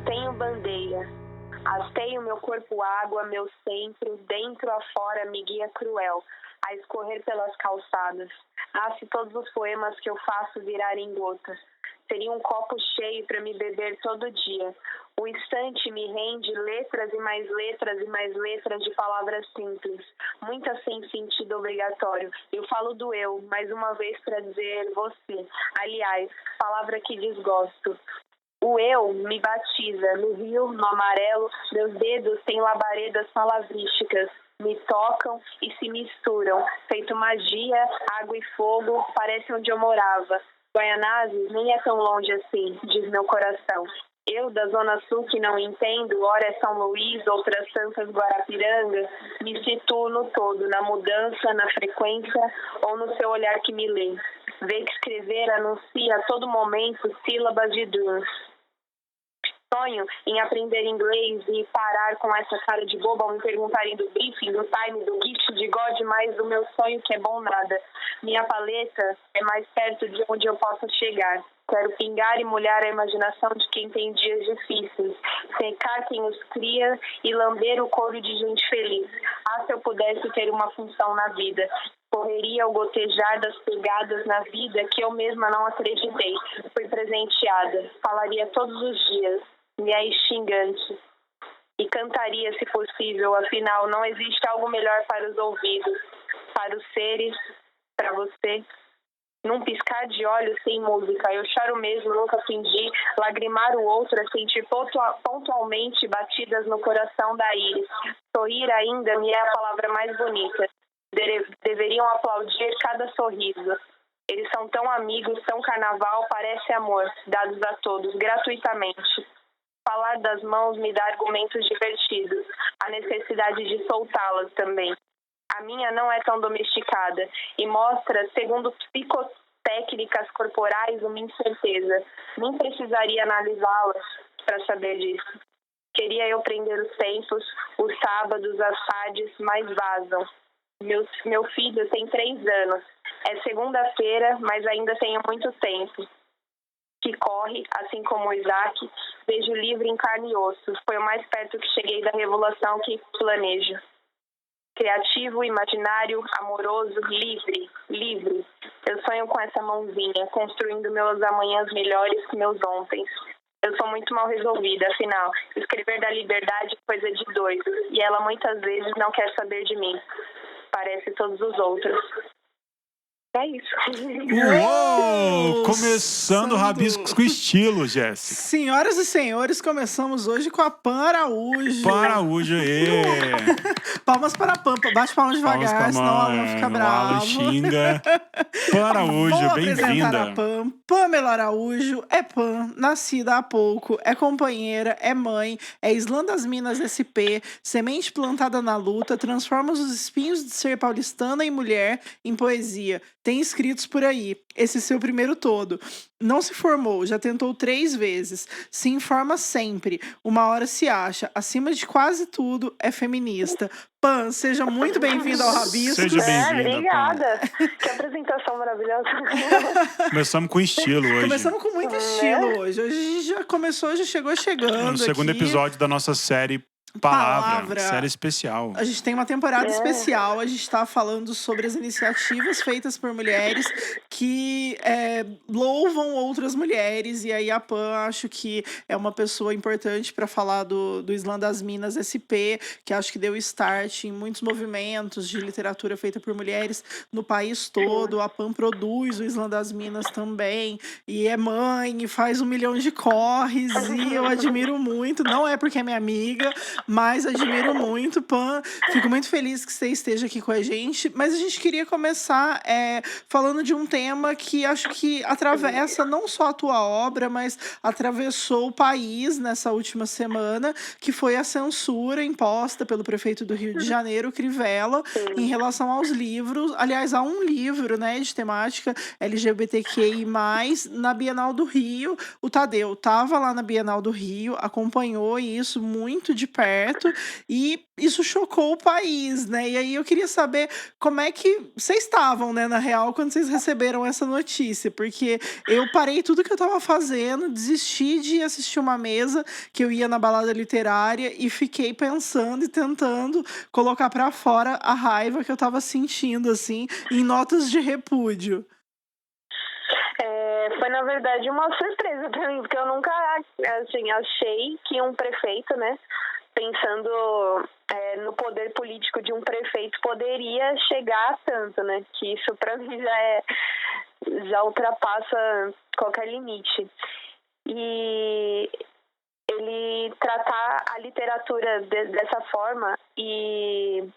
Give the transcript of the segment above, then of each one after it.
não tenho bandeira. Hasteio meu corpo água, meu centro, dentro afora me guia cruel, a escorrer pelas calçadas. Se todos os poemas que eu faço virarem gotas. Seria um copo cheio para me beber todo dia. O instante me rende letras e mais letras e mais letras de palavras simples, muitas sem sentido obrigatório. Eu falo do eu, mais uma vez para dizer você. Aliás, palavra que desgosto. O eu me batiza, no rio, no amarelo, meus dedos têm labaredas palavrísticas, me tocam e se misturam, feito magia, água e fogo, parece onde eu morava. Guaianazes nem é tão longe assim, diz meu coração. Eu, da Zona Sul, que não entendo, ora é São Luís, outras tantas Guarapiranga, me situo no todo, na mudança, na frequência ou no seu olhar que me lê. Vê que escrever anuncia a todo momento sílabas de Duns. Sonho em aprender inglês e parar com essa cara de boba ao me perguntarem do briefing, do time, do gift de God, mais do meu sonho que é bom nada. Minha paleta é mais perto de onde eu posso chegar. Quero pingar e molhar a imaginação de quem tem dias difíceis, secar quem os cria e lamber o couro de gente feliz. Se eu pudesse ter uma função na vida, correria ao gotejar das pegadas na vida que eu mesma não acreditei. Fui presenteada, falaria todos os dias, me é xingante. E cantaria se possível, afinal não existe algo melhor para os ouvidos, para os seres, para você. Num piscar de olhos sem música, eu choro mesmo, nunca fingi. Lagrimar o outro é sentir pontualmente batidas no coração da íris. Sorrir ainda me é a palavra mais bonita. Deveriam aplaudir cada sorriso. Eles são tão amigos, tão carnaval, parece amor, dados a todos, gratuitamente. Falar das mãos me dá argumentos divertidos, a necessidade de soltá-las também. A minha não é tão domesticada e mostra, segundo psicotécnicas corporais, uma incerteza. Nem precisaria analisá-las para saber disso. Queria eu prender os tempos, os sábados, as tardes, mas vazam. Meu filho tem 3 anos. É segunda-feira, mas ainda tenho muito tempo. Que corre, assim como o Isaac, vejo livre em carne e osso. Foi o mais perto que cheguei da revolução que planejo. Criativo, imaginário, amoroso, livre. Eu sonho com essa mãozinha, construindo meus amanhãs melhores que meus ontens. Eu sou muito mal resolvida, afinal, escrever da liberdade é coisa de doido, e ela muitas vezes não quer saber de mim. Parece todos os outros. É isso. Uou! Começando Rabiscos com estilo, Jéssica. Senhoras e senhores, começamos hoje com a Pan Araújo. Pan Araújo, Palmas para a Pan, bate palmas devagar, senão o Alan fica bravo. Alan xinga. Pan Araújo, bem-vinda. Pamela Araújo é Pan, nascida há pouco, é companheira, é mãe, é Islã das Minas SP, semente plantada na luta, transforma os espinhos de ser paulistana e mulher em poesia. Tem escritos por aí. Esse seu primeiro todo. Não se formou, já tentou 3 vezes. Se informa sempre. Uma hora se acha. Acima de quase tudo, é feminista. Pan, seja muito bem-vinda ao Rabiscos. Seja bem-vinda, obrigada. Que apresentação maravilhosa. Começamos com estilo hoje. Começamos com muito estilo hoje. Hoje a gente já começou, já chegou chegando. No segundo episódio da nossa série Palavra, série especial. A gente tem uma temporada especial, a gente está falando sobre as iniciativas feitas por mulheres que louvam outras mulheres, e aí a Pan acho que é uma pessoa importante para falar do Islã das Minas SP, que acho que deu start em muitos movimentos de literatura feita por mulheres no país todo. A Pan produz o Islã das Minas também, e é mãe, e faz 1 milhão de corres, e eu admiro muito, não é porque é minha amiga, mas admiro muito, Pan. Fico muito feliz que você esteja aqui com a gente. Mas a gente queria começar falando de um tema que acho que atravessa não só a tua obra, mas atravessou o país nessa última semana, que foi a censura imposta pelo prefeito do Rio de Janeiro, Crivella, em relação aos livros. Aliás, há um livro, né, de temática LGBTQI+, na Bienal do Rio. O Tadeu estava lá na Bienal do Rio, acompanhou isso muito de perto, certo, e isso chocou o país, né? E aí eu queria saber como é que vocês estavam, né, na real, quando vocês receberam essa notícia, porque eu parei tudo que eu estava fazendo, desisti de assistir uma mesa que eu ia na balada literária e fiquei pensando e tentando colocar pra fora a raiva que eu estava sentindo, assim, em notas de repúdio. Foi, na verdade, uma surpresa para mim, porque eu nunca, assim, achei que um prefeito, né, pensando no poder político de um prefeito, poderia chegar a tanto, né, que isso para mim já ultrapassa qualquer limite. E ele tratar a literatura dessa forma e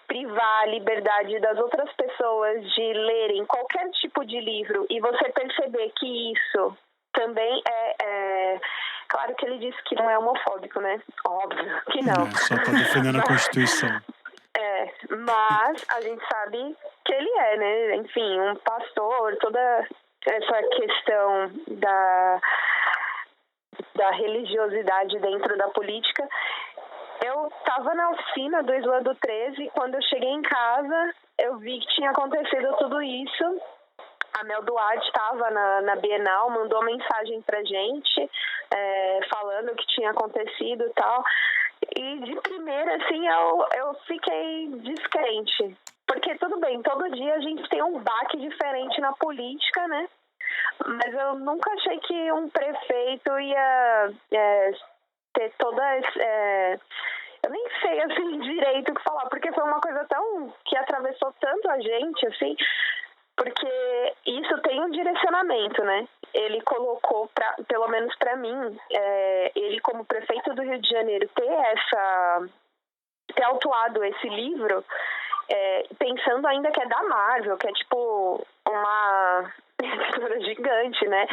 privar a liberdade das outras pessoas de lerem qualquer tipo de livro e você perceber que isso também claro que ele disse que não é homofóbico, né? Óbvio que não. Só tá defendendo a Constituição. Mas a gente sabe que ele é, né? Enfim, um pastor, toda essa questão da religiosidade dentro da política. Eu estava na oficina do Islã 13 e quando eu cheguei em casa, eu vi que tinha acontecido tudo isso. A Mel Duarte estava na Bienal, mandou mensagem pra gente, falando o que tinha acontecido e tal. E de primeira, assim, eu fiquei descrente. Porque tudo bem, todo dia a gente tem um baque diferente na política, né? Mas eu nunca achei que um prefeito ia ter toda eu nem sei assim direito o que falar, porque foi uma coisa tão que atravessou tanto a gente, assim, porque isso tem um direcionamento, né? Ele colocou, pelo menos para mim, ele como prefeito do Rio de Janeiro ter autuado esse livro, pensando ainda que é da Marvel, que é tipo uma editora gigante, né?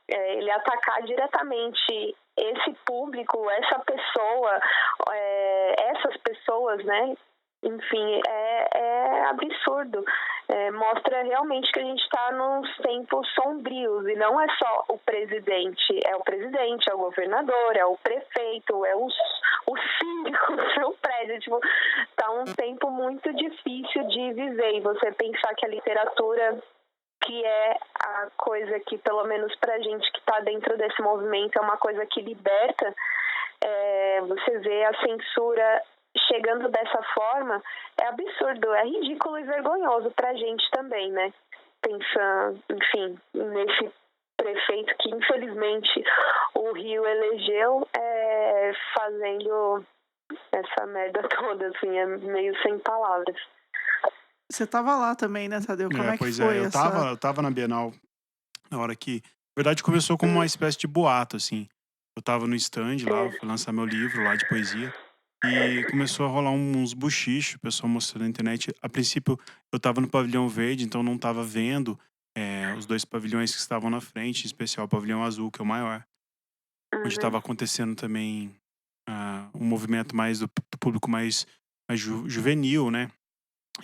Ele atacar diretamente esse público, essas pessoas, né? Enfim, é absurdo. Mostra realmente que a gente está nos tempos sombrios e não é só o presidente, é o governador, é o prefeito, é o síndico do seu prédio. Tipo, tá um tempo muito difícil de viver e você pensar que a literatura, que é a coisa que, pelo menos pra gente que tá dentro desse movimento, é uma coisa que liberta, você vê a censura chegando dessa forma, é absurdo, é ridículo e vergonhoso pra gente também, né? Pensando, enfim, nesse prefeito que, infelizmente, o Rio elegeu, fazendo essa merda toda, assim, é meio sem palavras. Você tava lá também, né, Tadeu? Como é que Pois foi eu essa... tava na Bienal na hora que... Na verdade, começou como uma espécie de boato, assim. Eu tava no stand lá, eu fui lançar meu livro lá de poesia. E começou a rolar uns buchichos, o pessoal mostrando na internet. A princípio, eu tava no pavilhão verde, então não tava vendo os dois pavilhões que estavam na frente, em especial o pavilhão azul, que é o maior. Onde estava acontecendo também um movimento mais do público mais juvenil, né?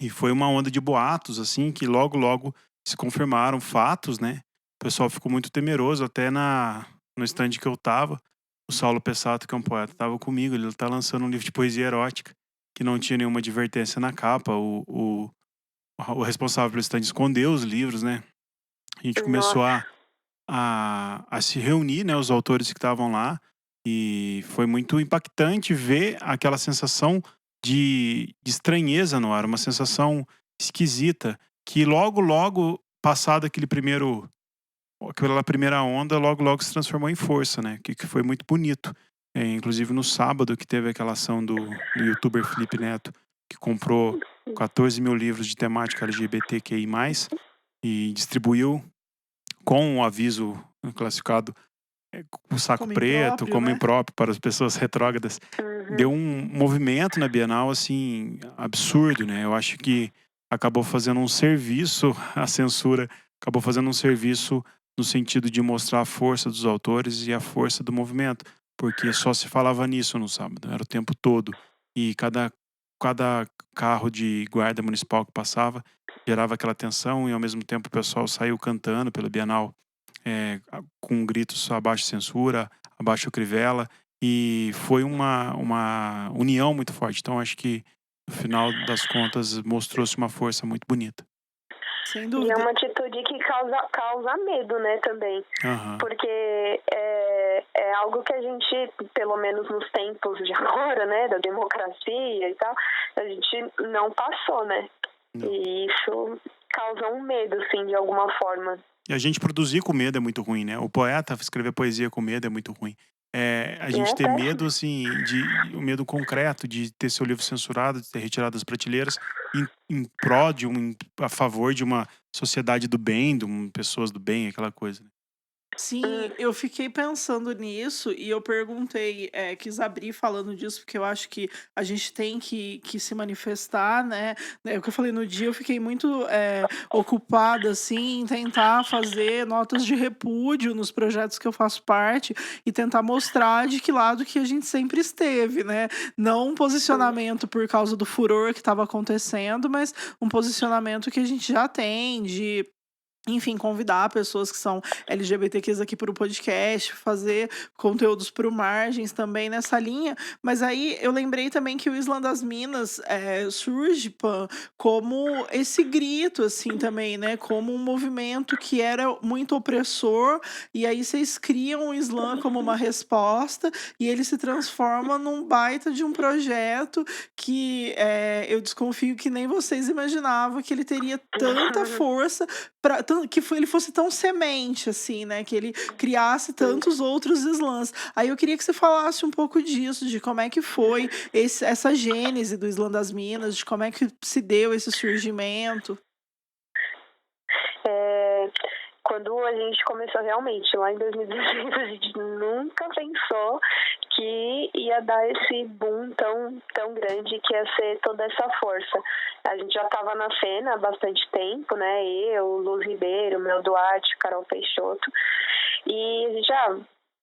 E foi uma onda de boatos, assim, que logo se confirmaram fatos, né? O pessoal ficou muito temeroso, até no stand que eu tava. O Saulo Pessato, que é um poeta, tava comigo. Ele tá lançando um livro de poesia erótica, que não tinha nenhuma advertência na capa. O responsável pelo stand escondeu os livros, né? A gente começou a se reunir, né? Os autores que estavam lá. E foi muito impactante ver aquela sensação de estranheza no ar, uma sensação esquisita, que logo, passado aquela primeira onda, logo se transformou em força, né? Que foi muito bonito. Inclusive no sábado que teve aquela ação do youtuber Felipe Neto, que comprou 14 mil livros de temática LGBTQI+, e distribuiu com um aviso classificado com saco Como preto, impróprio, como né? impróprio para as pessoas retrógradas. Deu um movimento na Bienal, assim, absurdo, né? Eu acho que acabou fazendo um serviço, a censura acabou fazendo um serviço no sentido de mostrar a força dos autores e a força do movimento, porque só se falava nisso no sábado, era o tempo todo. E cada carro de guarda municipal que passava gerava aquela tensão e ao mesmo tempo o pessoal saiu cantando pela Bienal com gritos abaixo censura, abaixo Crivella, e foi uma união muito forte. Então acho que no final das contas mostrou-se uma força muito bonita. Sem E é dúvida. uma atitude que causa medo, né, também. Aham. Porque é algo que a gente, pelo menos nos tempos de agora, né, da democracia e tal, a gente não passou, né? Não. E isso causa um medo, assim, de alguma forma. E a gente produzir com medo é muito ruim, né? O poeta escrever poesia com medo é muito ruim. A gente ter péssimo. medo, assim, o medo concreto de ter seu livro censurado, de ter retirado das prateleiras em pró a favor de uma sociedade do bem, pessoas do bem, aquela coisa, né? Sim, eu fiquei pensando nisso e eu perguntei, quis abrir falando disso, porque eu acho que a gente tem que se manifestar, né? É o que eu falei no dia, eu fiquei muito ocupada, assim, em tentar fazer notas de repúdio nos projetos que eu faço parte e tentar mostrar de que lado que a gente sempre esteve, né? Não um posicionamento por causa do furor que estava acontecendo, mas um posicionamento que a gente já tem de, enfim, convidar pessoas que são LGBTQs aqui para o podcast, fazer conteúdos para o Margens também nessa linha. Mas aí eu lembrei também que o Islã das Minas surge, Pan, como esse grito, assim, também, né? Como um movimento que era muito opressor, e aí vocês criam o Islã como uma resposta, e ele se transforma num baita de um projeto que eu desconfio que nem vocês imaginavam que ele teria tanta força ele fosse tão semente, assim, né? Que ele criasse tantos outros slams. Aí eu queria que você falasse um pouco disso, de como é que foi essa gênese do Islã das Minas, de como é que se deu esse surgimento. Quando a gente começou realmente, lá em 2016, a gente nunca pensou que ia dar esse boom tão grande, que ia ser toda essa força. A gente já estava na cena há bastante tempo, né? Eu, Luz Ribeiro, Mel Duarte, Carol Peixoto. E a gente já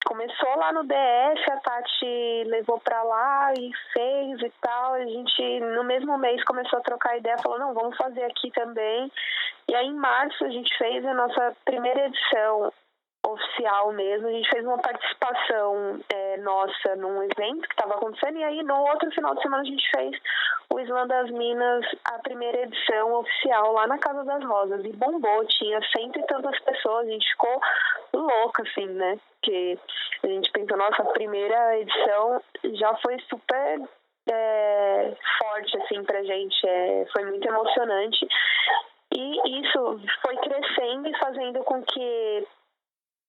começou lá no DF, a Tati levou pra lá e fez e tal. A gente, no mesmo mês, começou a trocar ideia, falou, não, vamos fazer aqui também. E aí, em março, a gente fez a nossa primeira edição oficial mesmo. A gente fez uma participação nossa num evento que estava acontecendo. E aí, no outro final de semana, a gente fez o Islã das Minas, a primeira edição oficial, lá na Casa das Rosas. E bombou, tinha 100 e tantas pessoas. A gente ficou louca, assim, né? Porque a gente pensou, nossa, a primeira edição já foi super forte, assim, pra gente. Foi muito emocionante. E isso foi crescendo e fazendo com que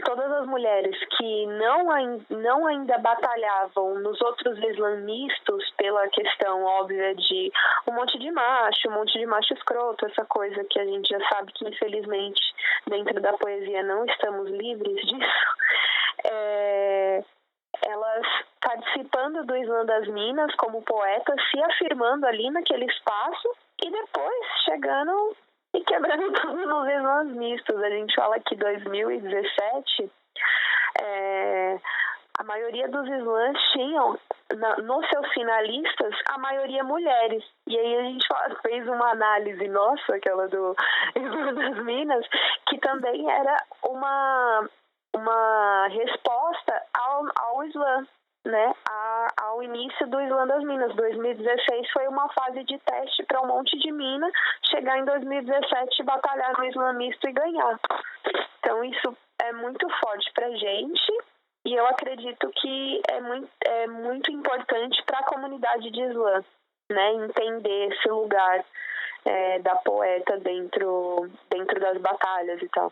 todas as mulheres que não ainda batalhavam nos outros islamistas pela questão óbvia de um monte de macho escroto, essa coisa que a gente já sabe que infelizmente dentro da poesia não estamos livres disso, elas participando do Islã das Minas como poetas, se afirmando ali naquele espaço e depois chegando e quebrando todos os islãs mistos. A gente fala que 2017, a maioria dos islãs tinham, nos seus finalistas, a maioria mulheres. E aí a gente fez uma análise nossa, aquela do Islã das Minas, que também era uma resposta ao Islã, né, ao início do Islã das Minas. 2016 foi uma fase de teste para um monte de mina chegar em 2017 e batalhar no islamista e ganhar. Então isso é muito forte pra gente e eu acredito que é muito importante para a comunidade de Islã, né, entender esse lugar da poeta dentro das batalhas e tal.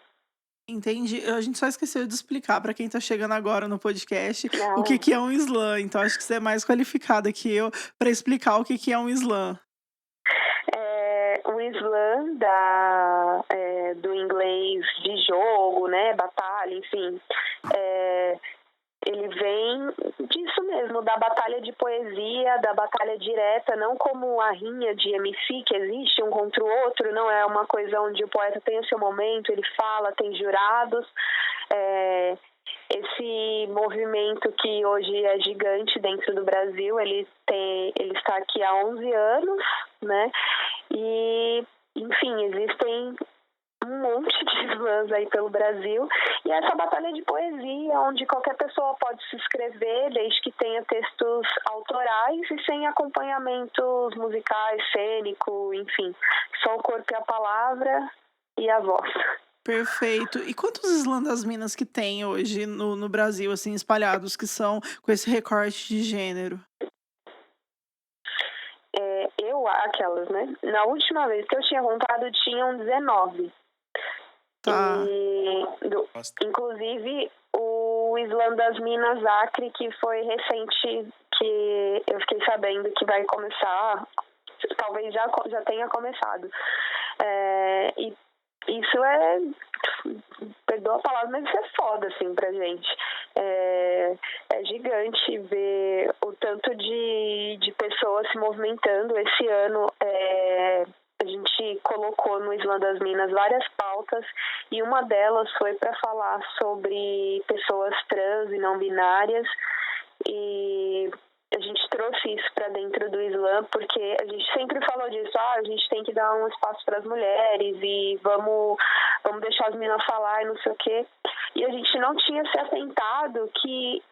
Entendi. A gente só esqueceu de explicar para quem tá chegando agora no podcast o que é um Islã. Então acho que você é mais qualificada que eu para explicar o que é um Islã. O Islã do inglês de jogo, né, batalha, enfim, ele vem disso mesmo, da batalha de poesia, da batalha direta, não como a rinha de MC que existe um contra o outro, não é uma coisa onde o poeta tem o seu momento, ele fala, tem jurados. Esse movimento que hoje é gigante dentro do Brasil, ele está aqui há 11 anos, né? E, enfim, existem um monte de slams aí pelo Brasil, e essa batalha de poesia, onde qualquer pessoa pode se inscrever, desde que tenha textos autorais e sem acompanhamentos musicais, cênico, enfim, só o corpo e a palavra e a voz. Perfeito. E quantos Islã das Minas que tem hoje no Brasil, assim, espalhados, que são com esse recorte de gênero? Aquelas, né? Na última vez que eu tinha contado, tinham 19. Tá. Inclusive, o Islã das Minas Acre, que foi recente, que eu fiquei sabendo que vai começar, talvez já tenha começado. E isso perdoa a palavra, mas isso é foda, assim, pra gente. É gigante ver o tanto de pessoas se movimentando. Esse ano a gente colocou no Islã das Minas várias pautas, e uma delas foi para falar sobre pessoas trans e não binárias, e a gente trouxe isso para dentro do Islã, porque a gente sempre falou disso, a gente tem que dar um espaço para as mulheres e vamos deixar as meninas falar e não sei o quê. E a gente não tinha se atentado que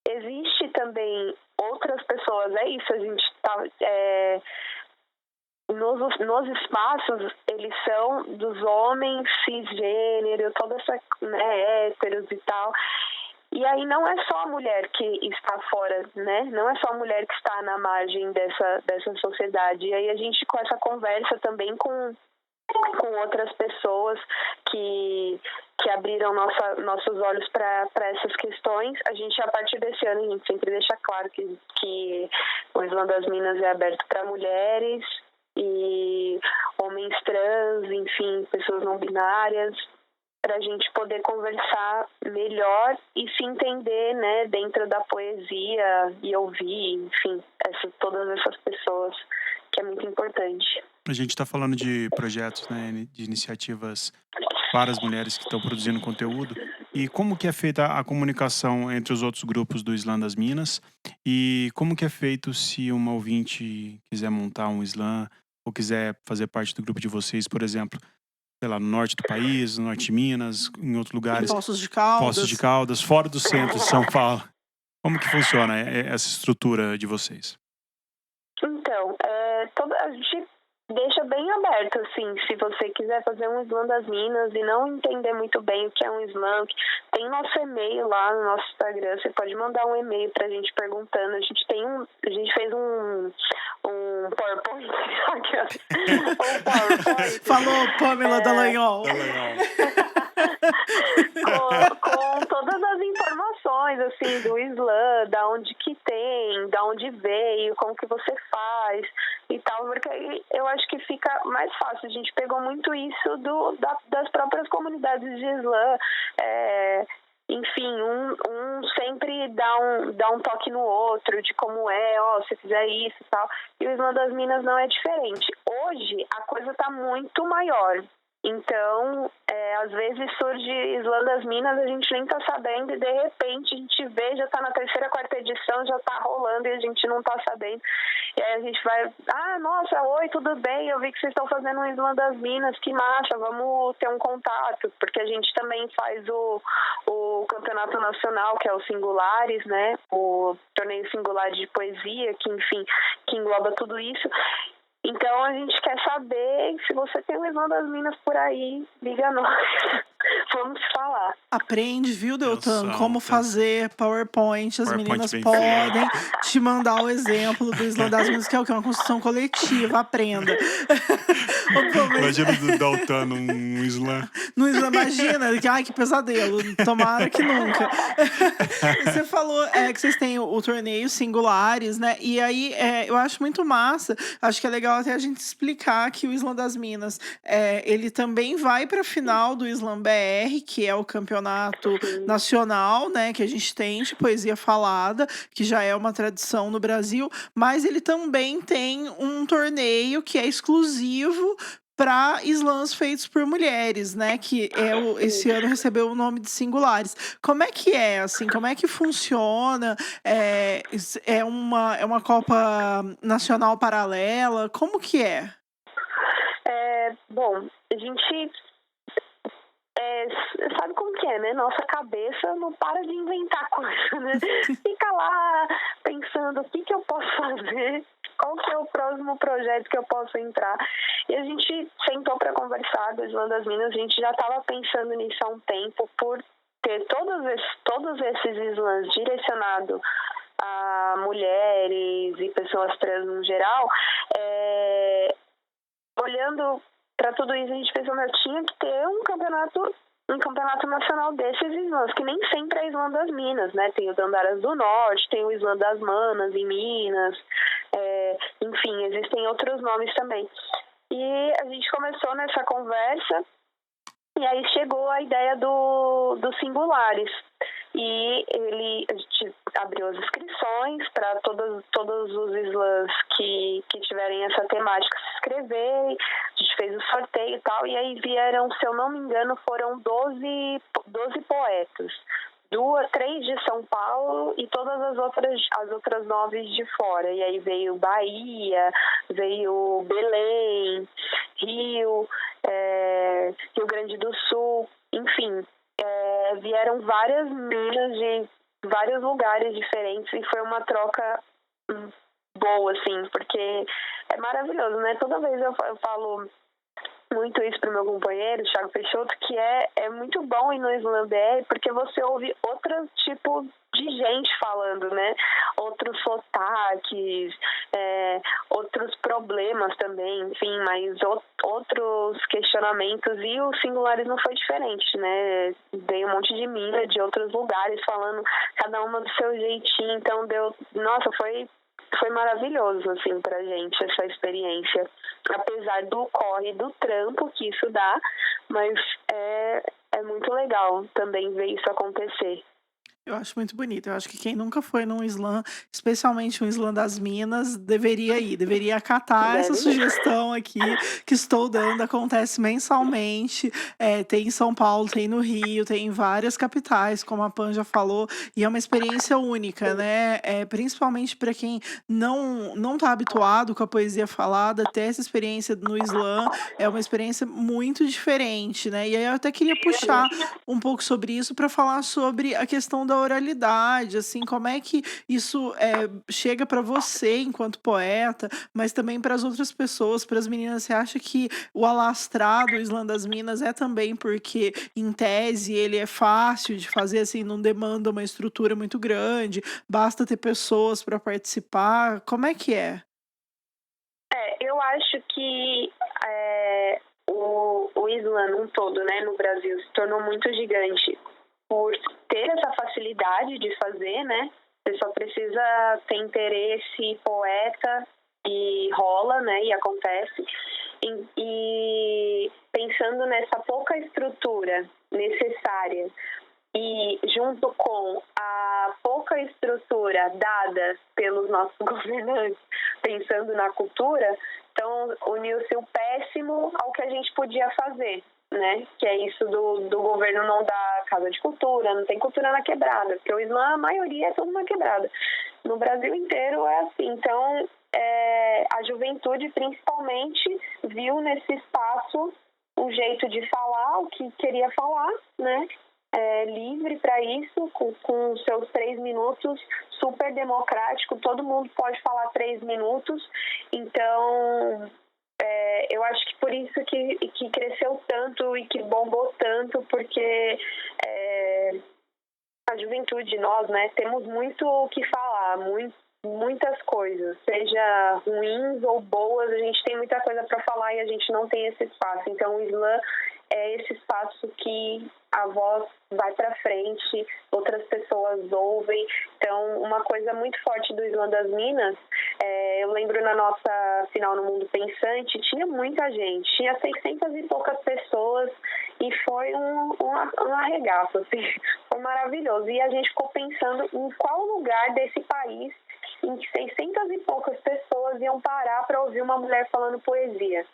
existe também outras pessoas, isso, a gente tá... Nos espaços, eles são dos homens cisgênero, toda essa, né, héteros e tal. E aí não é só a mulher que está fora, né? Não é só a mulher que está na margem dessa sociedade. E aí a gente, com essa conversa também com outras pessoas que abriram nossos olhos para essas questões, a gente, a partir desse ano, a gente sempre deixa claro que o Islã das Minas é aberto para mulheres e homens trans, enfim, pessoas não binárias, para a gente poder conversar melhor e se entender, né, dentro da poesia e ouvir, enfim, todas essas pessoas, que é muito importante. A gente está falando de projetos, né, de iniciativas para as mulheres que estão produzindo conteúdo. E como que é feita a comunicação entre os outros grupos do Islã das Minas? E como que é feito se uma ouvinte quiser montar um Islã ou quiser fazer parte do grupo de vocês, por exemplo, sei lá, no norte do país, no norte de Minas, em outros lugares. Poços de Caldas, fora do centro de São Paulo. Como que funciona essa estrutura de vocês? Então, a gente deixa bem aberto, assim, se você quiser fazer um Islã das Minas e não entender muito bem o que é um Islã, tem nosso e-mail lá no nosso Instagram, você pode mandar um e-mail pra gente perguntando. A gente fez um PowerPoint. Um PowerPoint. Falou, Pamela Dallagnol. com todas as informações, assim, do Islã, da onde que tem, da onde veio, como que você faz e tal, porque aí eu acho que fica mais fácil. A gente pegou muito isso das próprias comunidades de Islã. Enfim, um sempre dá um toque no outro de como se fizer isso e tal. E o Islã das Minas não é diferente. Hoje a coisa está muito maior. Então, às vezes surge Islã das Minas, a gente nem tá sabendo, e de repente a gente vê, já tá na 3ª, 4ª edição, já tá rolando e a gente não tá sabendo. E aí a gente vai, nossa, oi, tudo bem, eu vi que vocês estão fazendo um Islã das Minas, que massa, vamos ter um contato, porque a gente também faz o campeonato nacional, que é o Singulares, né, o torneio Singulares de poesia, que enfim, que engloba tudo isso. Então a gente quer saber, se você tem um Islã das Minas por aí, liga a nós. Vamos falar. Aprende, viu, Deltan, como fazer PowerPoint. As meninas podem te mandar o exemplo do Islã das Minas, que é o que? Uma construção coletiva. Aprenda. Imagina do Deltan num Islã. No Islã, imagina. Ai, que pesadelo. Tomara que nunca. Você falou que vocês têm o torneio Singulares, né? E aí, eu acho muito massa. Acho que é legal até a gente explicar que o Islã das Minas, ele também vai para a final do Islã BR, que é o campeonato nacional, né, que a gente tem de poesia falada, que já é uma tradição no Brasil, mas ele também tem um torneio que é exclusivo para slams feitos por mulheres, né, que esse ano recebeu o nome de Singulares. Como é que é, assim, como é que funciona? É uma Copa Nacional paralela? Como que é? Bom, a gente sabe como que é, né? Nossa cabeça não para de inventar coisa, né? Fica lá pensando o que eu posso fazer, qual que é o próximo projeto que eu posso entrar. E a gente sentou para conversar do Islã das Minas, a gente já estava pensando nisso há um tempo, por ter todos esses islãs direcionados a mulheres e pessoas trans no geral. Olhando para tudo isso, a gente pensou, tinha que ter um campeonato nacional desses islãs, que nem sempre é Islã das Minas, né? Tem o Dandaras do Norte, tem o Islã das Manas em Minas, enfim, existem outros nomes também. E a gente começou nessa conversa, e aí chegou a ideia dos singulares. E a gente abriu as inscrições para todos os islãs que tiverem essa temática se inscreverem. A gente fez o sorteio e tal, e aí vieram, se eu não me engano, foram 12 poetas. 3 de São Paulo e todas as outras 9 de fora. E aí veio Bahia, veio Belém, Rio Grande do Sul, enfim. Vieram várias minas de vários lugares diferentes e foi uma troca boa, assim, porque é maravilhoso, né? Toda vez eu falo muito isso pro meu companheiro, Thiago Peixoto, que é muito bom ir no Islã BR, porque você ouve outro tipo de gente falando, né? Outros sotaques, outros problemas também, enfim, mas outros questionamentos, e o Singulares não foi diferente, né? Veio um monte de mina de outros lugares falando, cada uma do seu jeitinho, então nossa, foi maravilhoso, assim, pra gente, essa experiência. Apesar do corre, do trampo que isso dá, mas é muito legal também ver isso acontecer. Eu acho muito bonito. Eu acho que quem nunca foi num Islã, especialmente um Islã das Minas, deveria ir, deveria acatar essa sugestão aqui que estou dando. Acontece mensalmente. Tem em São Paulo, tem no Rio, tem em várias capitais, como a Pan já falou, e é uma experiência única, né? Principalmente para quem não está habituado com a poesia falada, ter essa experiência no Islã é uma experiência muito diferente, né? E aí eu até queria puxar um pouco sobre isso para falar sobre a questão da oralidade, assim, como é que isso chega para você enquanto poeta, mas também para as outras pessoas, para as meninas. Você acha que o alastrado, o Islã das Minas, é também porque, em tese, ele é fácil de fazer, assim, não demanda uma estrutura muito grande, basta ter pessoas para participar? Como é que é? Eu acho que o Islã num todo, né, no Brasil, se tornou muito gigante por ter essa facilidade de fazer, né? Você só precisa ter interesse, poeta, e rola, né? E acontece. E pensando nessa pouca estrutura necessária e junto com a pouca estrutura dada pelos nossos governantes, pensando na cultura, então uniu-se o péssimo ao que a gente podia fazer, né? Que é isso do governo não dar casa de cultura, não tem cultura na quebrada, porque o Islã, a maioria é tudo na quebrada. No Brasil inteiro é assim. Então, a juventude, principalmente, viu nesse espaço um jeito de falar o que queria falar, né? Livre para isso, com seus 3 minutos, super democrático, todo mundo pode falar 3 minutos. Então, eu acho que por isso que cresceu tanto e que bombou tanto, porque a juventude, nós, né, temos muito o que falar, muitas coisas, seja ruins ou boas, a gente tem muita coisa para falar e a gente não tem esse espaço. Então, o Islã é esse espaço que a voz vai para frente, outras pessoas ouvem. Então, uma coisa muito forte do Islã das Minas, eu lembro na nossa final no Mundo Pensante, tinha muita gente, tinha 600 e poucas pessoas, e foi um arregaço, assim, foi maravilhoso. E a gente ficou pensando em qual lugar desse país em que 600 e poucas pessoas iam parar para ouvir uma mulher falando poesia.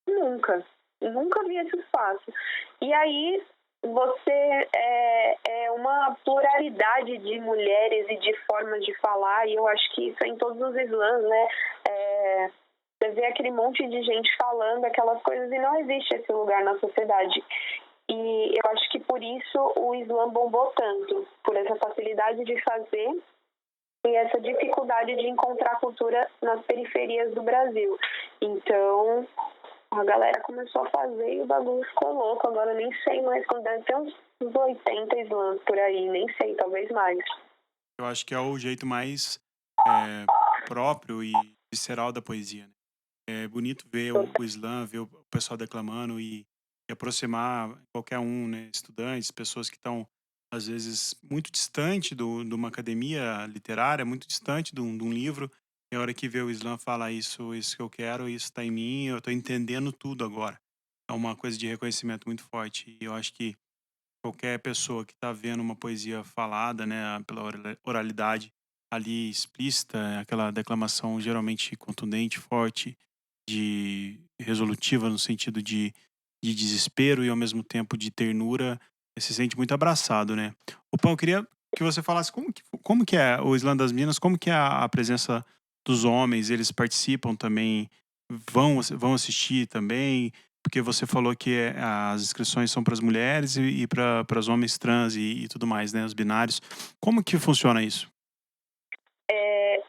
Nunca vi esse espaço. E aí você é uma pluralidade de mulheres e de formas de falar, e eu acho que isso é em todos os islãs, né? Você vê aquele monte de gente falando aquelas coisas e não existe esse lugar na sociedade. E eu acho que por isso o Islã bombou tanto, por essa facilidade de fazer e essa dificuldade de encontrar cultura nas periferias do Brasil. Então, a galera começou a fazer e o bagulho ficou louco. Agora eu nem sei mais, quando deve ter uns 80 Islãs por aí, nem sei, talvez mais. Eu acho que é o jeito mais próprio e visceral da poesia, né? É bonito ver o slam, ver o pessoal declamando e aproximar qualquer um, né? Estudantes, pessoas que estão, às vezes, muito distante de uma academia literária, muito distante de um livro. E a hora que vê o slam fala isso que eu quero, isso está em mim, eu estou entendendo tudo agora. É uma coisa de reconhecimento muito forte. E eu acho que qualquer pessoa que está vendo uma poesia falada, né, pela oralidade ali explícita, aquela declamação geralmente contundente, forte, de resolutiva no sentido de desespero e ao mesmo tempo de ternura, se sente muito abraçado, né? Opa, eu queria que você falasse como que é o Islã das Minas, como que é a presença dos homens, eles participam também, vão assistir também, porque você falou que as inscrições são para as mulheres e para os homens trans e tudo mais, né? Os binários. Como que funciona isso?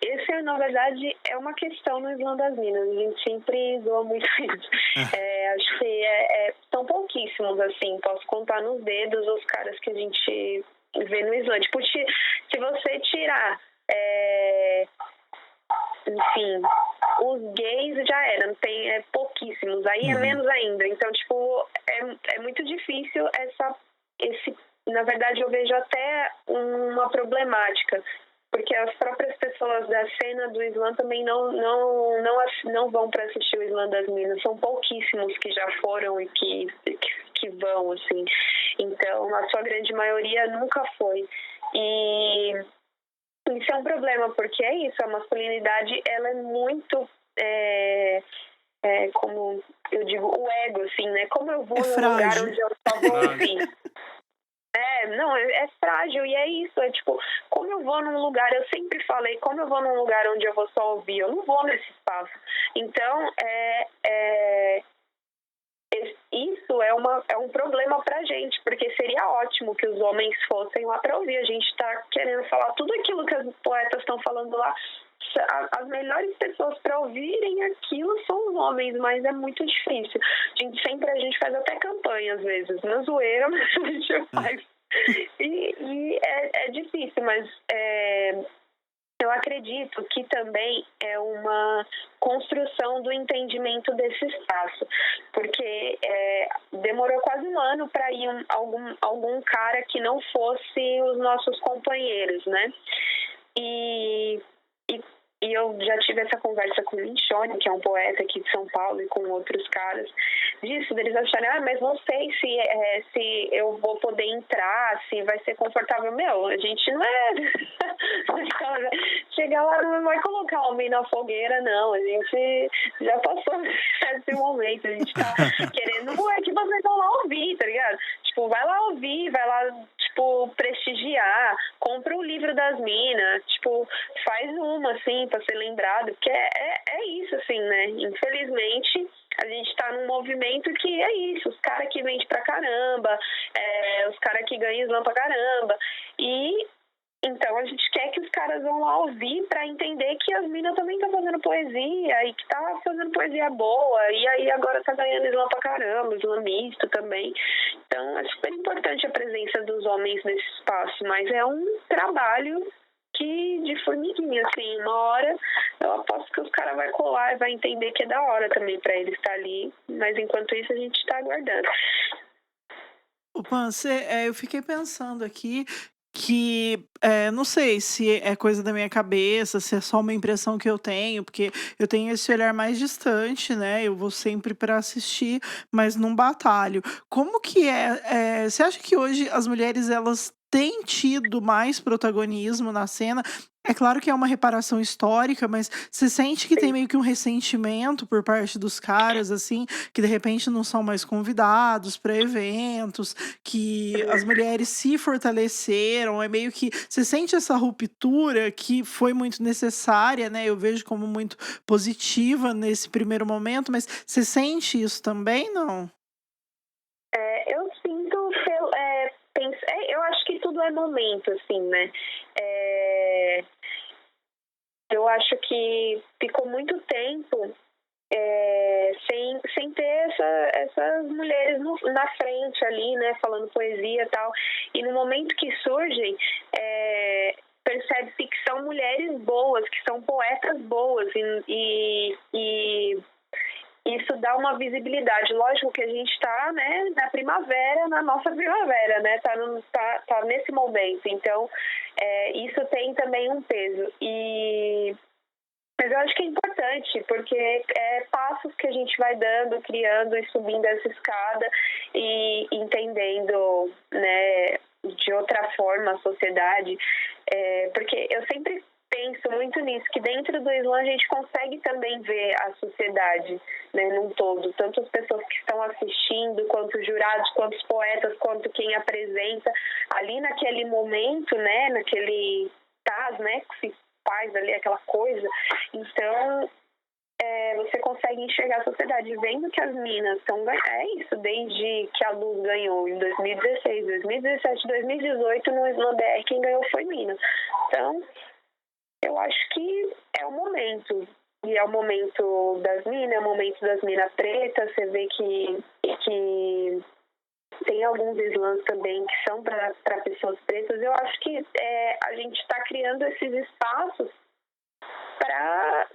Esse, na verdade, é uma questão no Islã das Minas. A gente sempre zoa muito isso. Acho que são pouquíssimos, assim. Posso contar nos dedos os caras que a gente vê no Islã. Tipo, se você tirar... enfim, os gays já eram, tem pouquíssimos, aí é menos ainda. Então, tipo, é muito difícil na verdade, eu vejo até uma problemática, porque as próprias pessoas da cena do Islã também não vão para assistir o Islã das Minas. São pouquíssimos que já foram e que vão, assim. Então, a sua grande maioria nunca foi. E isso é um problema, porque é isso, a masculinidade, ela é muito, como eu digo, o ego, assim, né? Como eu vou num lugar onde eu só vou ouvir? Não, é frágil, e é isso, é tipo, como eu vou num lugar, eu sempre falei, como eu vou num lugar onde eu vou só ouvir, eu não vou nesse espaço. Então, isso é um problema pra gente, porque seria ótimo que os homens fossem lá pra ouvir. A gente tá querendo falar tudo aquilo que os poetas estão falando lá. As melhores pessoas para ouvirem aquilo são os homens, mas é muito difícil. A gente faz até campanha às vezes, na zoeira, mas a gente faz. E é difícil, mas eu acredito que também é uma construção do entendimento desse espaço, porque demorou quase um ano para ir algum cara que não fosse os nossos companheiros, né? E eu já tive essa conversa com o Michone, que é um poeta aqui de São Paulo, e com outros caras, deles acharem, mas não sei se eu vou poder entrar, se vai ser confortável. Meu, a gente não é... Chegar lá não vai colocar homem na fogueira, não. A gente já passou esse momento. A gente tá querendo... Não é que vocês vão lá ouvir, tá ligado? Tipo, vai lá ouvir, vai lá, tipo, prestigiar, compra o livro das minas, tipo, faz uma, assim, pra ser lembrado, porque é isso, assim, né? Infelizmente, a gente tá num movimento que é isso, os caras que vendem pra caramba, os caras que ganham slam pra caramba, e então a gente quer que os caras vão lá ouvir pra entender que as minas também estão fazendo poesia e que tá fazendo poesia boa, e aí agora tá ganhando slam pra caramba, slam misto também. Então é super importante a presença dos homens nesse espaço, mas é um trabalho de formiguinha, assim, uma hora eu aposto que os caras vão colar e vai entender que é da hora também pra ele estar ali, mas enquanto isso a gente tá aguardando. Opa, eu fiquei pensando aqui que não sei se é coisa da minha cabeça, se é só uma impressão que eu tenho, porque eu tenho esse olhar mais distante, né? Eu vou sempre para assistir, mas não batalho. Como que você acha que hoje as mulheres elas têm tido mais protagonismo na cena? É claro que é uma reparação histórica, mas você sente que tem meio que um ressentimento por parte dos caras, assim, que de repente não são mais convidados para eventos, que as mulheres se fortaleceram, é meio que você sente essa ruptura que foi muito necessária, né? Eu vejo como muito positiva nesse primeiro momento, mas você sente isso também, não? Eu sinto, eu acho que tudo é momento, assim, né? Eu acho que ficou muito tempo sem ter essas mulheres na frente ali, né, falando poesia e tal. E no momento que surgem, percebe-se que são mulheres boas, que são poetas boas, e isso dá uma visibilidade. Lógico que a gente está, né, na primavera, na nossa primavera, né, tá nesse momento. Então, isso tem também um peso. Mas eu acho que é importante, porque é passos que a gente vai dando, criando e subindo essa escada e entendendo, né, de outra forma a sociedade. Porque eu sempre penso muito nisso, que dentro do Islã a gente consegue também ver a sociedade, né, num todo. Tanto as pessoas que estão assistindo, quanto os jurados, quanto os poetas, quanto quem apresenta. Ali naquele momento, né, naquele né, que se faz ali aquela coisa. Então, você consegue enxergar a sociedade vendo que as minas estão ganhando. É isso, desde que a Luz ganhou em 2016, 2017, 2018, no Islã BR, quem ganhou foi Minas. Então, eu acho que é o momento. E é o momento das minas, é o momento das minas pretas. Você vê que tem alguns slams também que são para pessoas pretas. Eu acho que a gente está criando esses espaços para...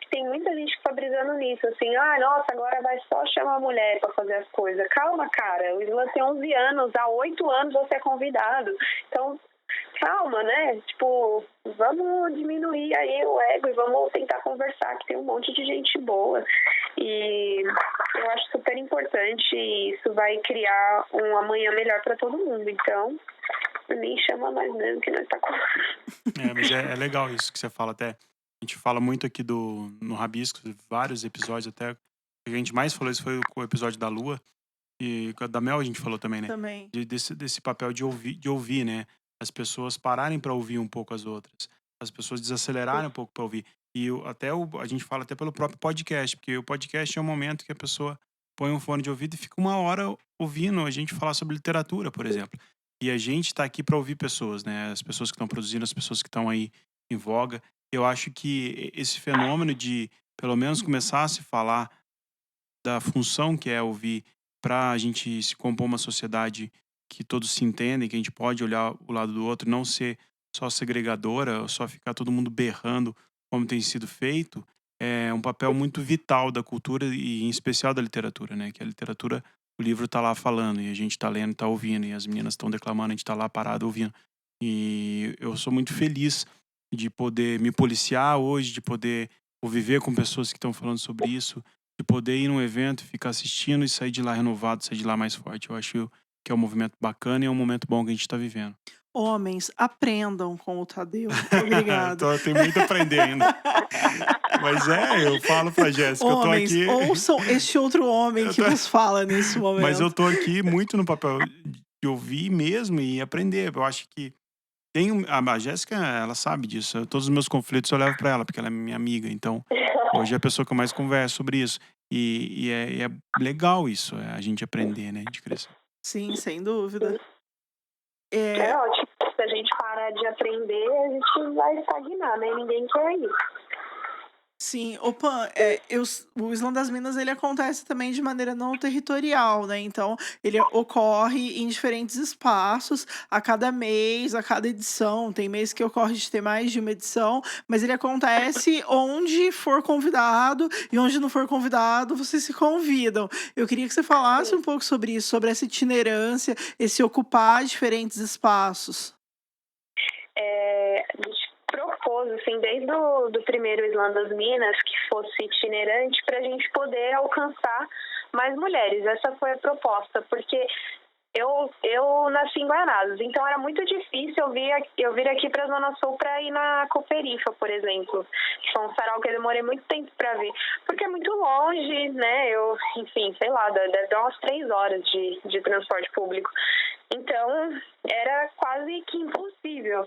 que tem muita gente que está brisando nisso, assim, nossa, agora vai só chamar a mulher para fazer as coisas. Calma, cara, o Islã tem 11 anos, há 8 anos você é convidado. Então, calma, né? Tipo, vamos diminuir aí o ego e vamos tentar conversar, que tem um monte de gente boa. E eu acho super importante, e isso vai criar um amanhã melhor para todo mundo. Então, me chama mais mesmo que nós tá com... Mas é legal isso que você fala. Até a gente fala muito aqui no Rabisco, vários episódios até. O que a gente mais falou, isso foi o episódio da Lua. E da Mel a gente falou também, né? Também. Desse papel de ouvir, né? As pessoas pararem para ouvir um pouco as outras. As pessoas desacelerarem um pouco para ouvir. E a gente fala até pelo próprio podcast, porque o podcast é um momento que a pessoa põe um fone de ouvido e fica uma hora ouvindo a gente falar sobre literatura, por exemplo. E a gente está aqui para ouvir pessoas, né? As pessoas que estão produzindo, as pessoas que estão aí em voga. Eu acho que esse fenômeno de, pelo menos, começar a se falar da função que é ouvir, para a gente se compor uma sociedade que todos se entendem, que a gente pode olhar o lado do outro, não ser só segregadora, ou só ficar todo mundo berrando como tem sido feito, é um papel muito vital da cultura e em especial da literatura, né? Que a literatura, o livro tá lá falando e a gente tá lendo, tá ouvindo, e as meninas estão declamando, a gente tá lá parado ouvindo. E eu sou muito feliz de poder me policiar hoje, de poder conviver com pessoas que estão falando sobre isso, de poder ir num evento, ficar assistindo e sair de lá renovado, sair de lá mais forte. Eu acho que é um movimento bacana e é um momento bom que a gente está vivendo. Homens, aprendam com o Tadeu. Obrigada. Tem muito a aprender ainda. Mas eu falo pra Jéssica, Homens, eu tô aqui... ouçam este outro homem que vos fala nesse momento. Mas eu tô aqui muito no papel de ouvir mesmo e aprender. Eu acho que a Jéssica, ela sabe disso. Todos os meus conflitos eu levo pra ela, porque ela é minha amiga. Então, hoje é a pessoa que eu mais converso sobre isso. E é legal isso, a gente aprender, né? De crescer. Sim, sem dúvida. É ótimo. Se a gente parar de aprender, a gente vai estagnar, né? Ninguém quer isso. Sim, o Islã das Minas ele acontece também de maneira não territorial, né? Então, ele ocorre em diferentes espaços, a cada mês, a cada edição. Tem mês que ocorre de ter mais de uma edição, mas ele acontece onde for convidado, e onde não for convidado, vocês se convidam. Eu queria que você falasse um pouco sobre isso, sobre essa itinerância, esse ocupar diferentes espaços. A gente propôs, assim, desde do primeiro Islã das Minas, que fosse itinerante para a gente poder alcançar mais mulheres. Essa foi a proposta, porque eu nasci em Guaianazes, então era muito difícil eu vir aqui para a Zona Sul para ir na Cooperifa, por exemplo, que foi um sarau que eu demorei muito tempo para vir, porque é muito longe, né? Enfim, sei lá, deve dar umas 3 horas de transporte público. Então, era quase que impossível.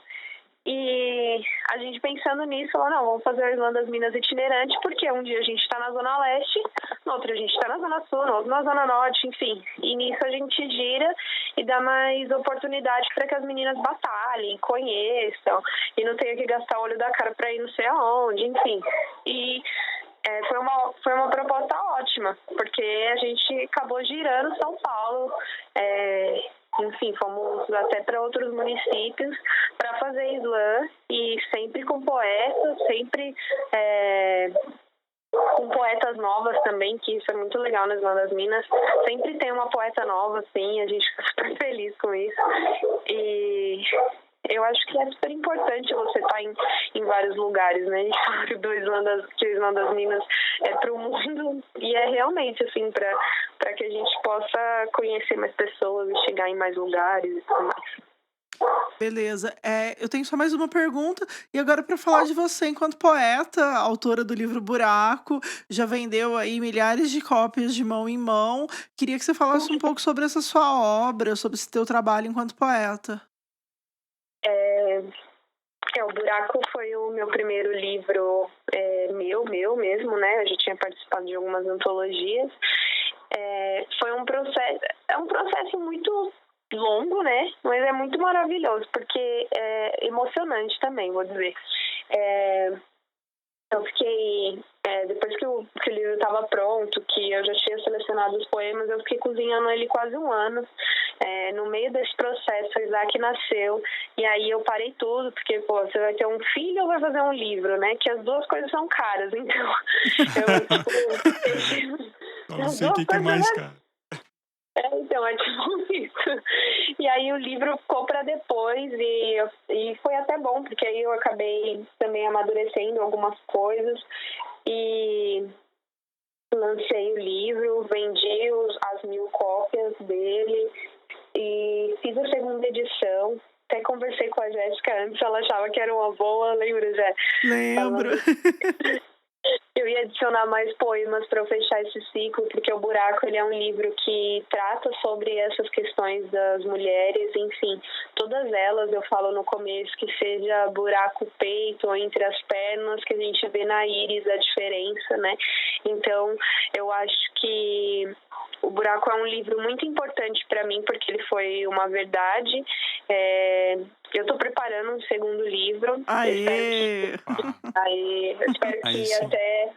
E a gente pensando nisso, falou, não, vamos fazer o Islã das Minas itinerante, porque um dia a gente está na Zona Leste, no outro a gente está na Zona Zona Sul, no outro na Zona Norte, enfim. E nisso a gente gira e dá mais oportunidade para que as meninas batalhem, conheçam e não tenham que gastar o olho da cara para ir não sei aonde, enfim. E foi uma proposta ótima, porque a gente acabou girando São Paulo, enfim, fomos até para outros municípios para fazer slam e sempre com poetas, sempre com poetas novas também, que isso é muito legal nas Slam das Minas. Sempre tem uma poeta nova, assim, a gente fica super feliz com isso. E eu acho que é super importante você estar em vários lugares, né? A gente fala que o Slam das Minas é para o mundo e é realmente, assim, para que a gente possa conhecer mais pessoas e chegar em mais lugares e tudo mais. Beleza. Eu tenho só mais uma pergunta. E agora, para falar de você enquanto poeta, autora do livro Buraco, já vendeu aí milhares de cópias de mão em mão. Queria que você falasse um pouco sobre essa sua obra, sobre esse teu trabalho enquanto poeta. O Buraco foi o meu primeiro livro, meu mesmo, né? Eu já tinha participado de algumas antologias. Foi um processo muito longo, né? Mas é muito maravilhoso, porque é emocionante também, vou dizer. Eu fiquei, depois que o livro estava pronto, que eu já tinha selecionado os poemas, eu fiquei cozinhando ele quase um ano. No meio desse processo, o Isaac nasceu, e aí eu parei tudo, porque, você vai ter um filho ou vai fazer um livro, né? Que as duas coisas são caras, então... Eu não sei o que é mais caro. Então, é tipo isso. E aí o livro ficou para depois e foi até bom, porque aí eu acabei também amadurecendo algumas coisas e lancei o livro, vendi as 1000 cópias dele e fiz a segunda edição. Até conversei com a Jéssica antes, ela achava que era uma boa, lembra, Jé? Lembro. Eu ia adicionar mais poemas para eu fechar esse ciclo, porque o Buraco ele é um livro que trata sobre essas questões das mulheres, enfim, todas elas, eu falo no começo, que seja buraco peito ou entre as pernas, que a gente vê na íris a diferença, né? Então, eu acho que o Buraco é um livro muito importante para mim, porque ele foi uma verdade. Eu estou preparando um segundo livro. Aê! Eu espero que sim. até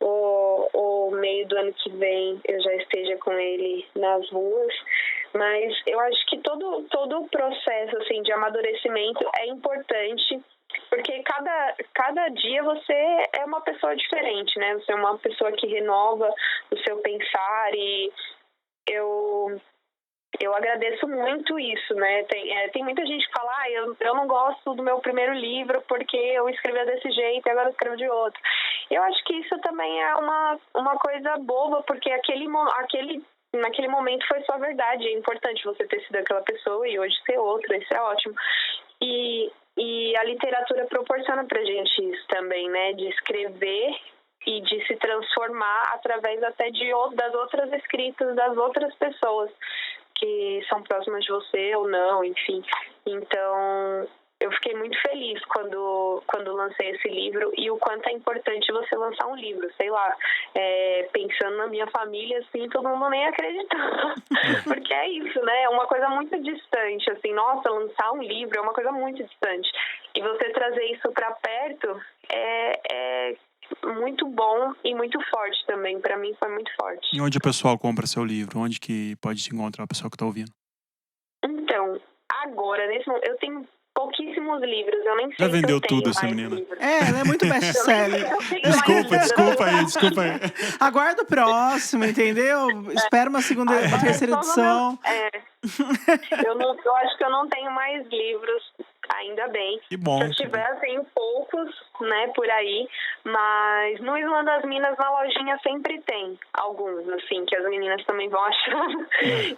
o meio do ano que vem eu já esteja com ele nas ruas. Mas eu acho que todo o processo assim, de amadurecimento é importante, porque cada dia você é uma pessoa diferente, né? Você é uma pessoa que renova o seu pensar e eu agradeço muito isso, né? Tem muita gente que fala, eu não gosto do meu primeiro livro porque eu escrevia desse jeito e agora eu escrevo de outro. Eu acho que isso também é uma coisa boba, porque naquele momento foi sua verdade. É importante você ter sido aquela pessoa e hoje ser outra, isso é ótimo. E a literatura proporciona pra gente isso também, né? De escrever e de se transformar através até das outras escritas das outras pessoas que são próximas de você ou não, enfim. Então, eu fiquei muito feliz quando lancei esse livro e o quanto é importante você lançar um livro, sei lá, pensando na minha família, assim, todo mundo nem acreditou, porque é isso, né, é uma coisa muito distante, assim, nossa, lançar um livro é uma coisa muito distante, e você trazer isso pra perto é muito bom e muito forte também, pra mim foi muito forte. E onde o pessoal compra seu livro? Onde que pode se encontrar o pessoal que tá ouvindo? Então, agora, nesse momento, eu tenho pouquíssimos livros, eu nem sei Já vendeu se eu tenho tudo essa mais menina. livros. Ela é muito best-seller. Desculpa aí. Aguarda o próximo, entendeu? Espera uma segunda, uma terceira edição. Eu acho que eu não tenho mais livros, ainda bem. Que bom. Se eu tiver, eu tenho poucos, né, por aí. Mas no Slam das Minas, na lojinha, sempre tem alguns, assim, que as meninas também vão achando.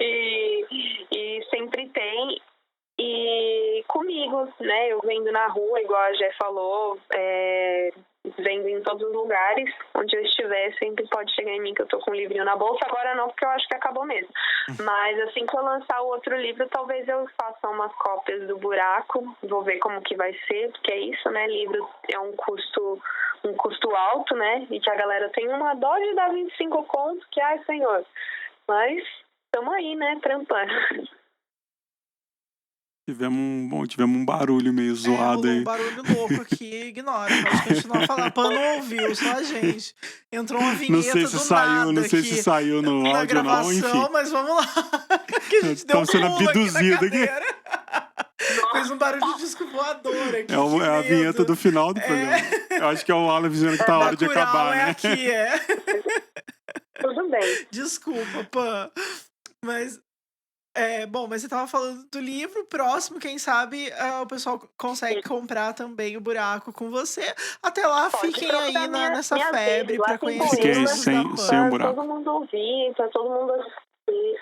E sempre tem. E comigo, né, eu vendo na rua, igual a Jé falou, vendo em todos os lugares. Onde eu estiver, sempre pode chegar em mim que eu tô com um livrinho na bolsa. Agora não, porque eu acho que acabou mesmo. Mas assim que eu lançar o outro livro, talvez eu faça umas cópias do Buraco. Vou ver como que vai ser, porque é isso, né? Livro é um custo alto, né? E que a galera tem uma dó de dar 25 contos, que, ai, senhor. Mas estamos aí, né? Trampando. Tivemos um barulho meio zoado rolou aí. um barulho louco aqui, ignora, pode continuar falando. A Pan não ouviu, só a gente. Entrou uma vinheta Não sei se do saiu, nada não sei aqui se saiu no na áudio ou não, gravação, enfim. mas vamos lá. Que a gente deu um Estamos sendo pulo aqui na abduzido aqui. cadeira. Fez um barulho de disco voador aqui. É a vinheta do final do programa. Eu acho que é o Alan dizendo que tá hora de acabar, né? Aqui, Tudo bem. Desculpa, Pan. Mas... bom, mas você tava falando do livro próximo, quem sabe o pessoal consegue comprar também o Buraco com você. Até lá, Pode fiquem procurar aí nessa minhas febre redes, lá pra tem conhecer Fiquem os poemas, livros da sem Pan. um buraco. todo mundo ouvir, pra todo mundo assistir.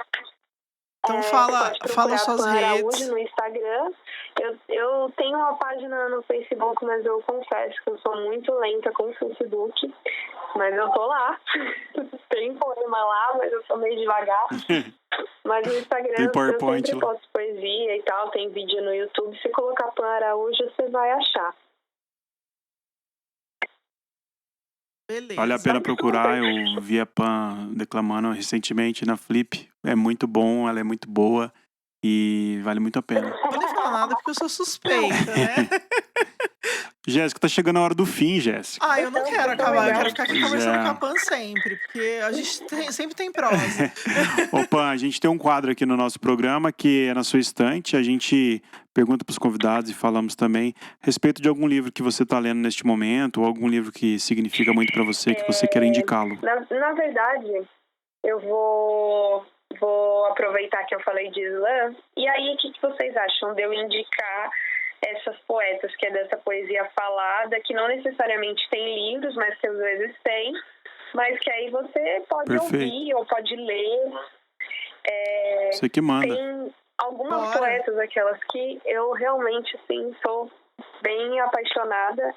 Então Você fala pode procurar suas Pan redes. Araújo no Instagram. Eu tenho uma página no Facebook, mas eu confesso que eu sou muito lenta com o Facebook. Mas eu tô lá. Tem poema lá, mas eu sou meio devagar. Mas no Instagram Tem eu PowerPoint sempre lá. posto poesia e tal. Tem vídeo no YouTube. Se colocar Pan Araújo, você vai achar. Beleza. Vale a pena procurar. Eu vi a Pan declamando recentemente na Flip. É muito bom, ela é muito boa e vale muito a pena. Não vou nem falar nada porque eu sou suspeita, né? Jéssica, tá chegando a hora do fim, Jéssica. Eu não quero Muito acabar, eu legal. quero ficar aqui Pois conversando é. com a Pan sempre, porque a gente sempre tem prosa. Ô, Pan, a gente tem um quadro aqui no nosso programa que é na sua estante. A gente pergunta para os convidados e falamos também a respeito de algum livro que você está lendo neste momento ou algum livro que significa muito para você, que você quer indicá-lo. Na verdade, eu vou aproveitar que eu falei de Islã. E aí, o que vocês acham de eu indicar essas poetas, que é dessa poesia falada, que não necessariamente tem livros, mas que às vezes tem, mas que aí você pode ouvir ou pode ler. Você que manda. Tem algumas poetas, aquelas que eu realmente, assim, sou bem apaixonada.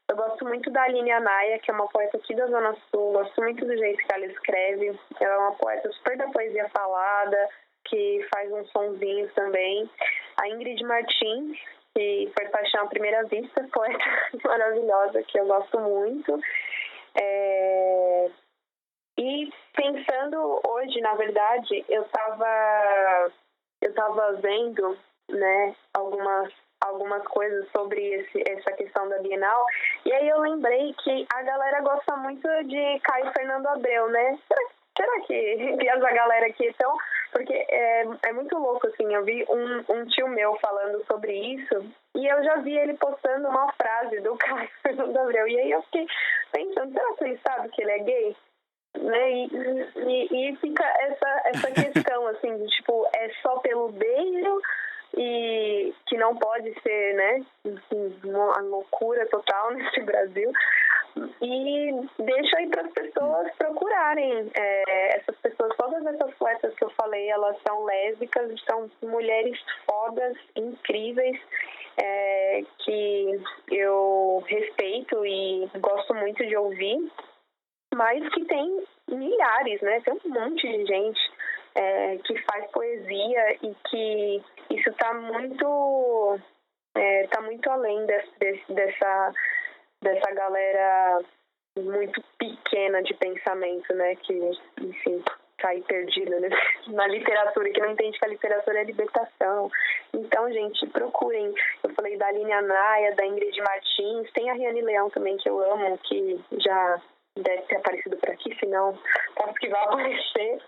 Eu gosto muito da Aline Anaia, que é uma poeta aqui da Zona Sul. Gosto muito do jeito que ela escreve. Ela é uma poeta super da poesia falada, que faz uns sonzinhos também. A Ingrid Martins, que foi Paixão à Primeira Vista, poeta maravilhosa, que eu gosto muito. E pensando hoje, na verdade, eu tava vendo, né, algumas coisas sobre essa questão da Bienal, e aí eu lembrei que a galera gosta muito de Caio Fernando Abreu, né? Será que essa galera aqui estão... Porque é muito louco, assim, eu vi um tio meu falando sobre isso, e eu já vi ele postando uma frase do Caio Fernando Abreu, e aí eu fiquei pensando, será que ele sabe que ele é gay? Né? E fica essa questão, assim, de, tipo, é só pelo beijo e que não pode ser, né, uma loucura total nesse Brasil. E deixo aí para as pessoas procurarem. Essas pessoas, todas essas poetas que eu falei, elas são lésbicas, são mulheres fodas, incríveis, que eu respeito e gosto muito de ouvir, mas que tem milhares, né? Tem um monte de gente que faz poesia e que isso está muito além dessa galera muito pequena de pensamento, né? Que, enfim, tá aí perdida, né? Na literatura, que não entende que a literatura é libertação. Então, gente, procurem. Eu falei da Aline Anaia, da Ingrid Martins, tem a Riane Leão também, que eu amo, que já deve ter aparecido por aqui, senão posso que vai aparecer.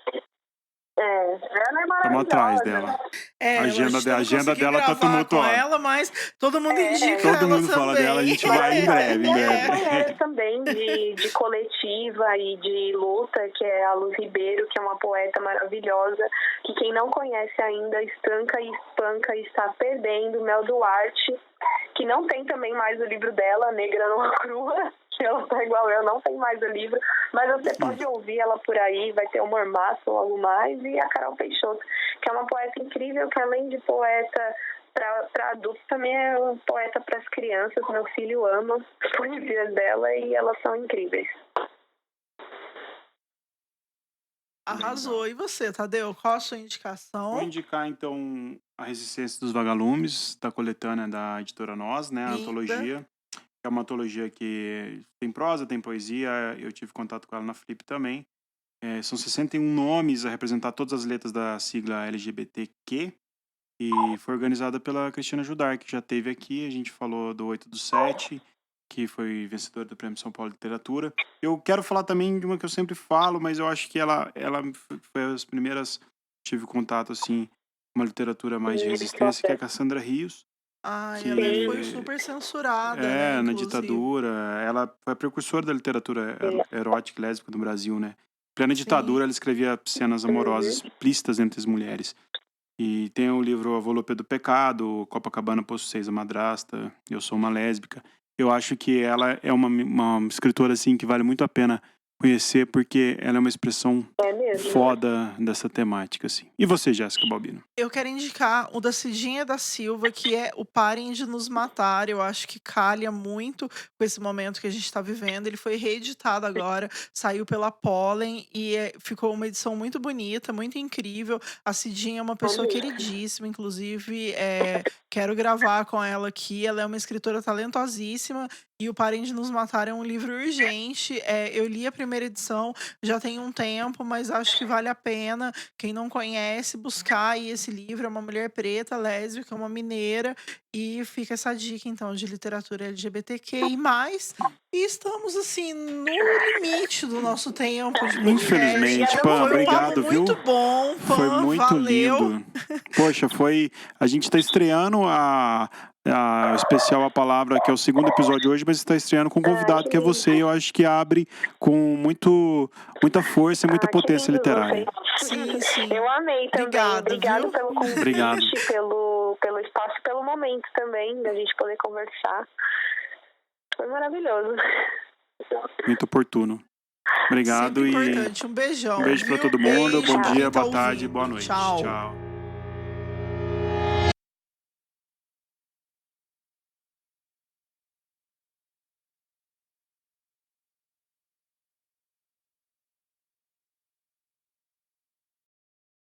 Ela é maravilhosa. Estamos atrás dela. A agenda dela tá tumultuada. Ela, mas todo mundo indica todo ela mundo também. fala dela, a gente vai em breve. Mulheres também de coletiva e de luta, que é a Luz Ribeiro, que é uma poeta maravilhosa, que quem não conhece ainda, estanca e espanca e está perdendo. Mel Duarte, que não tem também mais o livro dela, Negra Nua Crua, que ela tá igual eu, não tem mais o livro, mas você pode ouvir ela por aí, vai ter o Mormaço ou algo mais, e a Carol Peixoto, que é uma poeta incrível, que além de poeta, para adultos também é um poeta para as crianças. Meu filho ama as poesias dela e elas são incríveis. Arrasou. E você, Tadeu? Qual a sua Vou indicação? indicar, então, A Resistência dos Vagalumes, da coletânea da editora Nós, né? A Linda. antologia. É uma antologia que tem prosa, tem poesia. Eu tive contato com ela na Flip também. São 61 nomes a representar todas as letras da sigla LGBTQ. E foi organizada pela Cristina Judar, que já esteve aqui. A gente falou do 8 do 7, que foi vencedora do Prêmio São Paulo de Literatura. Eu quero falar também de uma que eu sempre falo, mas eu acho que ela foi as primeiras que tive contato, assim, com uma literatura mais de resistência, que é a Cassandra Rios. Ai, Que ela foi super censurada, né, na inclusive. ditadura. Ela foi a precursora da literatura erótica e lésbica do Brasil, né? Em plena ditadura, ela escrevia cenas amorosas explícitas entre as mulheres. E tem o livro A Volúpia do Pecado, Copacabana, Poço 6, A Madrasta, Eu Sou uma Lésbica. Eu acho que ela é uma escritora, assim, que vale muito a pena conhecer, porque ela é uma expressão foda dessa temática, assim. E você, Jéssica Balbino? Eu quero indicar o da Cidinha da Silva, que é o Parem de Nos Matar. Eu acho que calha muito com esse momento que a gente está vivendo. Ele foi reeditado agora, saiu pela Pollen e ficou uma edição muito bonita, muito incrível. A Cidinha é uma pessoa queridíssima, inclusive quero gravar com ela aqui. Ela é uma escritora talentosíssima. E o Parem de Nos Matar é um livro urgente. Eu li a primeira edição, já tem um tempo, mas acho que vale a pena. Quem não conhece, buscar aí esse livro. É uma mulher preta, lésbica, uma mineira. E fica essa dica, então, de literatura LGBTQI+. E estamos, assim, no limite do nosso tempo de podcast. Infelizmente, Pan, Foi um obrigado, papo viu? muito bom, Pan, Foi muito valeu. lindo. Poxa, a gente tá estreando a especial A Palavra, que é o segundo episódio hoje, mas está estreando com um convidado que é você, e eu acho que abre com muita força e muita potência literária. Sim, sim. Eu amei também. Obrigada, viu? Pelo convite, Obrigado. pelo espaço e pelo momento também, da gente poder conversar. Foi maravilhoso. Muito oportuno. Obrigado. Sempre importante. Um beijão. Um beijo para viu? todo mundo. Beijo, Bom dia, quem tá boa tarde, ouvindo. boa noite. Tchau. Tchau.